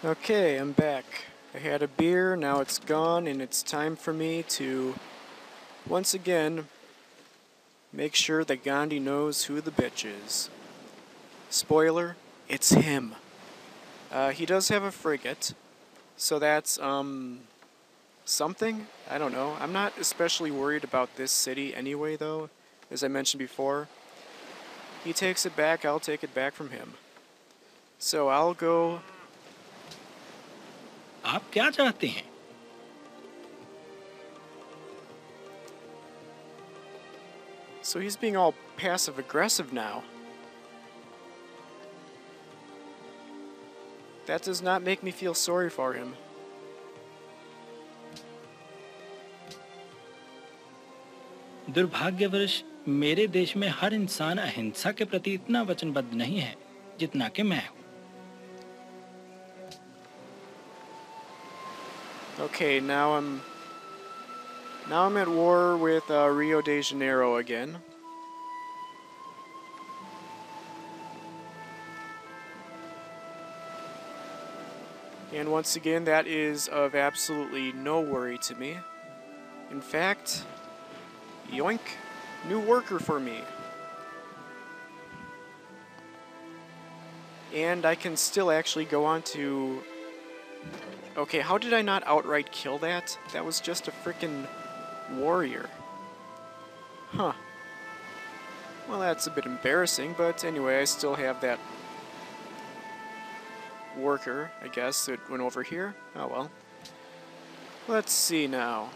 Okay, I'm back. I had a beer, now it's gone, and it's time for me to, once again, make sure that Gandhi knows who the bitch is. Spoiler, it's him. He does have a frigate, so that's, something? I don't know. I'm not especially worried about this city anyway, though, as I mentioned before. He takes it back, I'll take it back from him. So I'll go... आप क्या चाहते हैं? So he's being all passive-aggressive now. That does not make me feel sorry for him. दुर्भाग्यवश मेरे देश में हर इंसान अहिंसा के प्रति इतना वचनबद्ध नहीं है जितना कि मैं हूँ. Okay, now I'm at war with Rio de Janeiro again. And once again, that is of absolutely no worry to me. In fact, yoink, new worker for me. And I can still actually go on to... Okay, how did I not outright kill that? That was just a frickin' warrior. Huh. Well, that's a bit embarrassing, but anyway, I still have that worker, I guess, that went over here. Oh well. Let's see now.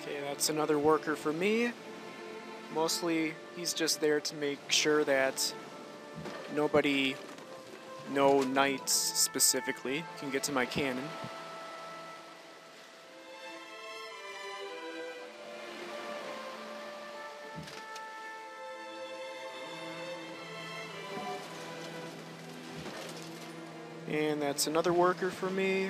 Okay, that's another worker for me. Mostly, he's just there to make sure that nobody, no knights specifically, can get to my cannon. And that's another worker for me.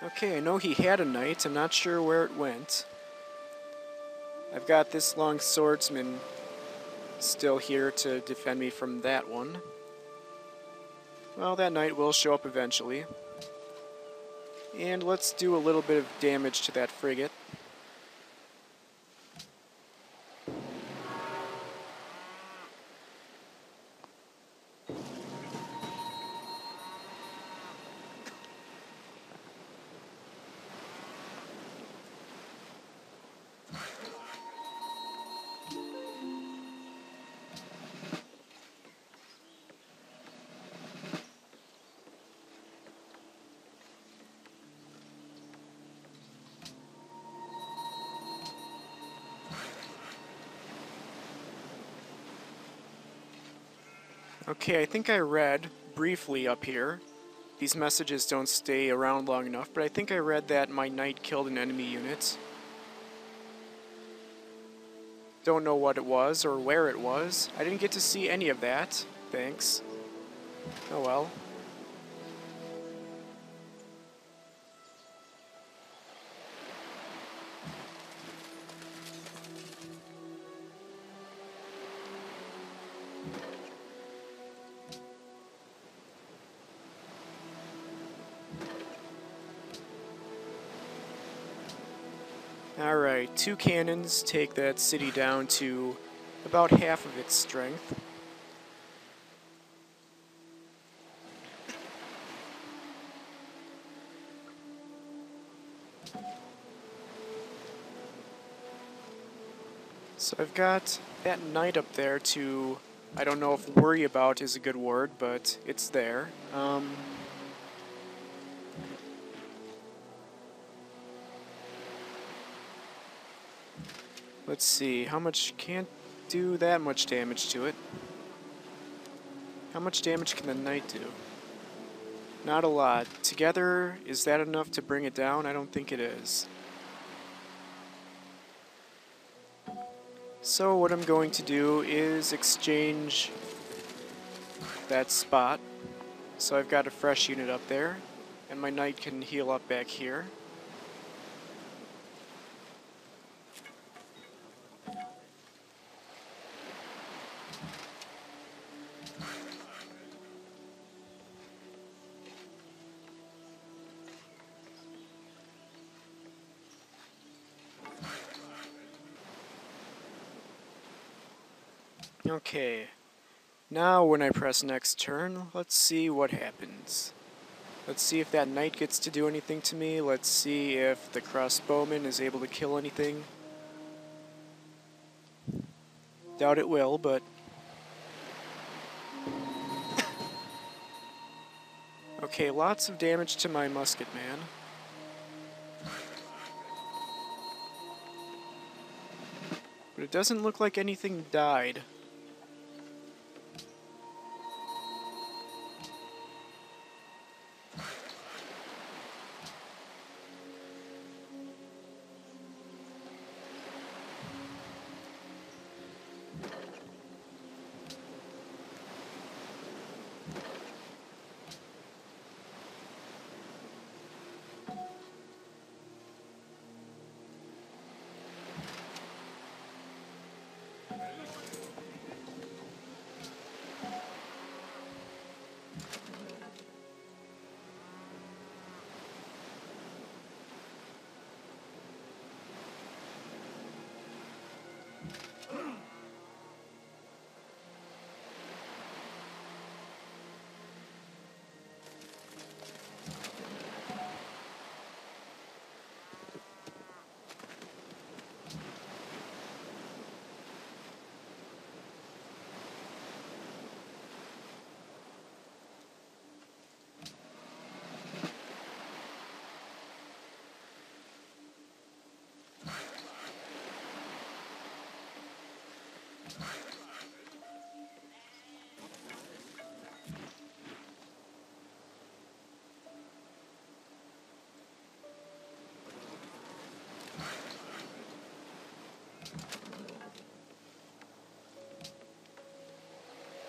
Okay, I know he had a knight, I'm not sure where it went. I've got this long swordsman still here to defend me from that one. Well, that knight will show up eventually. And let's do a little bit of damage to that frigate. Okay, I think I read briefly up here. These messages don't stay around long enough, but I think I read that my knight killed an enemy unit. Don't know what it was or where it was. I didn't get to see any of that. Thanks. Oh well. Alright, 2 cannons take that city down to about half of its strength. So I've got that knight up there to I don't know if worry about is a good word, but it's there. Let's see, how much, can't do that much damage to it. How much damage can the knight do? Not a lot. Together, is that enough to bring it down? I don't think it is. So what I'm going to do is exchange that spot. So I've got a fresh unit up there, and my knight can heal up back here. Okay, now when I press next turn, let's see what happens. Let's see if that knight gets to do anything to me. Let's see if the crossbowman is able to kill anything. Doubt it will, but... Okay, lots of damage to my musket man. But it doesn't look like anything died.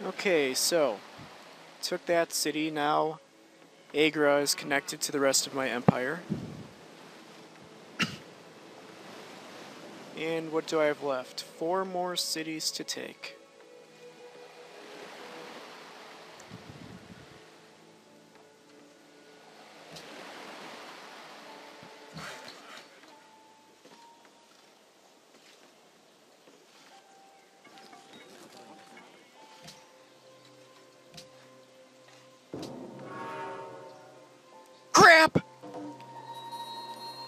Okay, so, took that city. Now Agra is connected to the rest of my empire. And what do I have left? 4 more cities to take. Crap!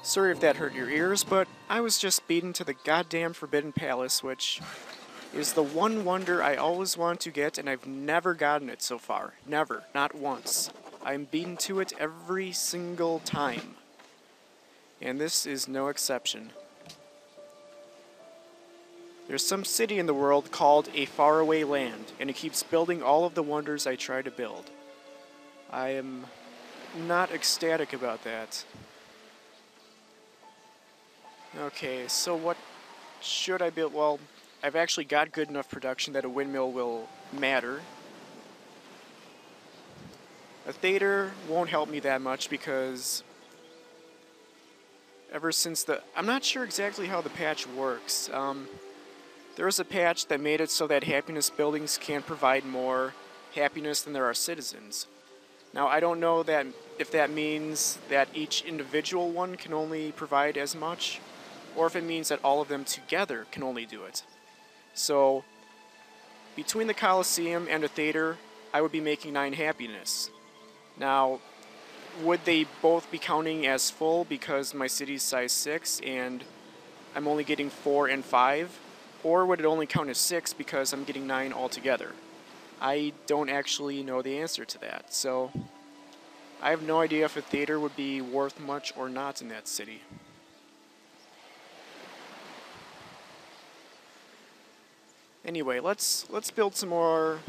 Sorry if that hurt your ears, but I was just beaten to the goddamn Forbidden Palace, which is the one wonder I always want to get, and I've never gotten it so far. Never. Not once. I'm beaten to it every single time. And this is no exception. There's some city in the world called a faraway land, and it keeps building all of the wonders I try to build. I am not ecstatic about that. Okay, so what should I build? Well, I've actually got good enough production that a windmill will matter. A theater won't help me that much because ever since I'm not sure exactly how the patch works. There was a patch that made it so that happiness buildings can provide more happiness than there are citizens. Now, I don't know that if that means that each individual one can only provide as much, or if it means that all of them together can only do it. So, between the Colosseum and a theater, I would be making 9 happiness. Now, would they both be counting as full because my city's size 6 and I'm only getting 4 and 5? Or would it only count as 6 because I'm getting 9 altogether? I don't actually know the answer to that, so I have no idea if a theater would be worth much or not in that city. Anyway, let's build some more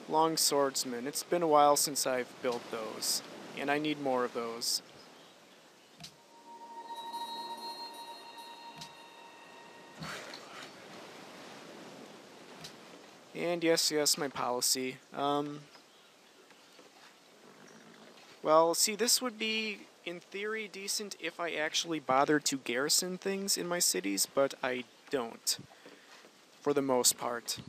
long swordsmen. It's been a while since I've built those, and I need more of those. And yes, my policy. Well, see, this would be, in theory, decent if I actually bothered to garrison things in my cities, but I don't, for the most part.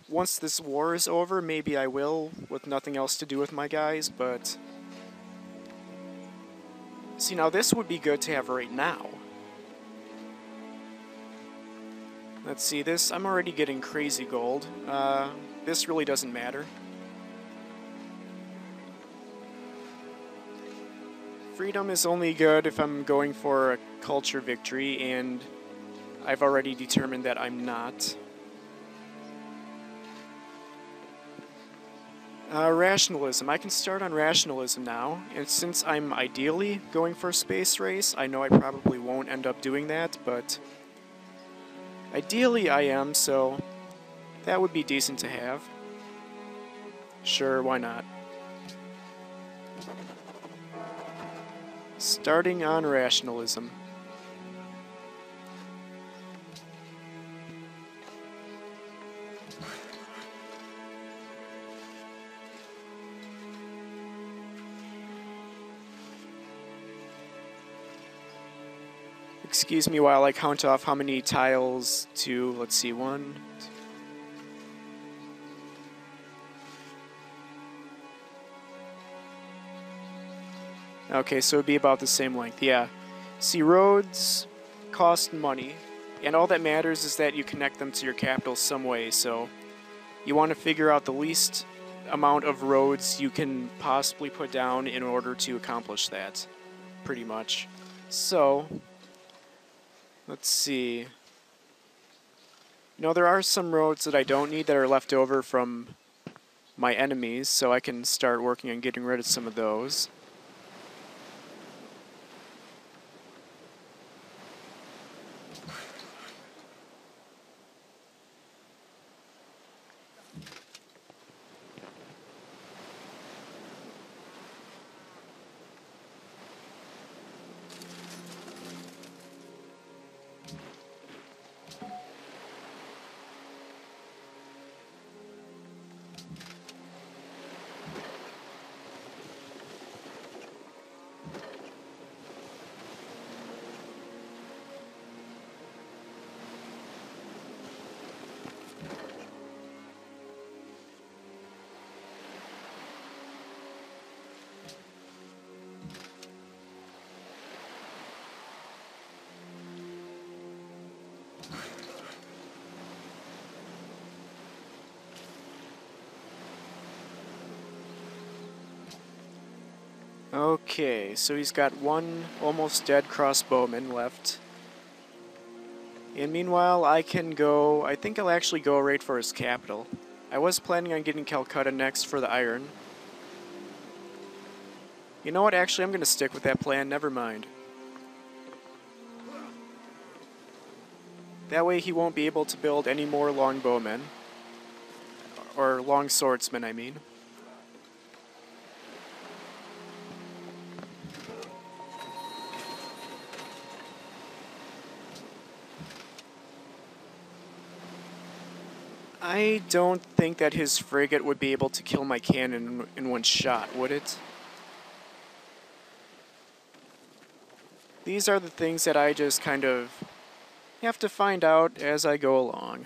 Once this war is over, maybe I will, with nothing else to do with my guys, but... See, now this would be good to have right now. Let's see, this, I'm already getting crazy gold. This really doesn't matter. Freedom is only good if I'm going for a culture victory, and I've already determined that I'm not. Rationalism. I can start on rationalism now, and since I'm ideally going for a space race, I know I probably won't end up doing that, but ideally I am, so that would be decent to have. Sure, why not? Starting on rationalism. Excuse me while I count off how many tiles to, let's see, one. Okay, so it'd be about the same length, yeah. See, roads cost money, and all that matters is that you connect them to your capital some way, so you want to figure out the least amount of roads you can possibly put down in order to accomplish that, pretty much. So, let's see. You know, there are some roads that I don't need that are left over from my enemies, so I can start working on getting rid of some of those. Okay, so he's got one almost dead crossbowman left. And meanwhile, I think I'll actually go right for his capital. I was planning on getting Calcutta next for the iron. You know what, actually I'm going to stick with that plan, never mind. That way he won't be able to build any more longbowmen. Or long swordsmen, I mean. I don't think that his frigate would be able to kill my cannon in one shot, would it? These are the things that I just kind of have to find out as I go along.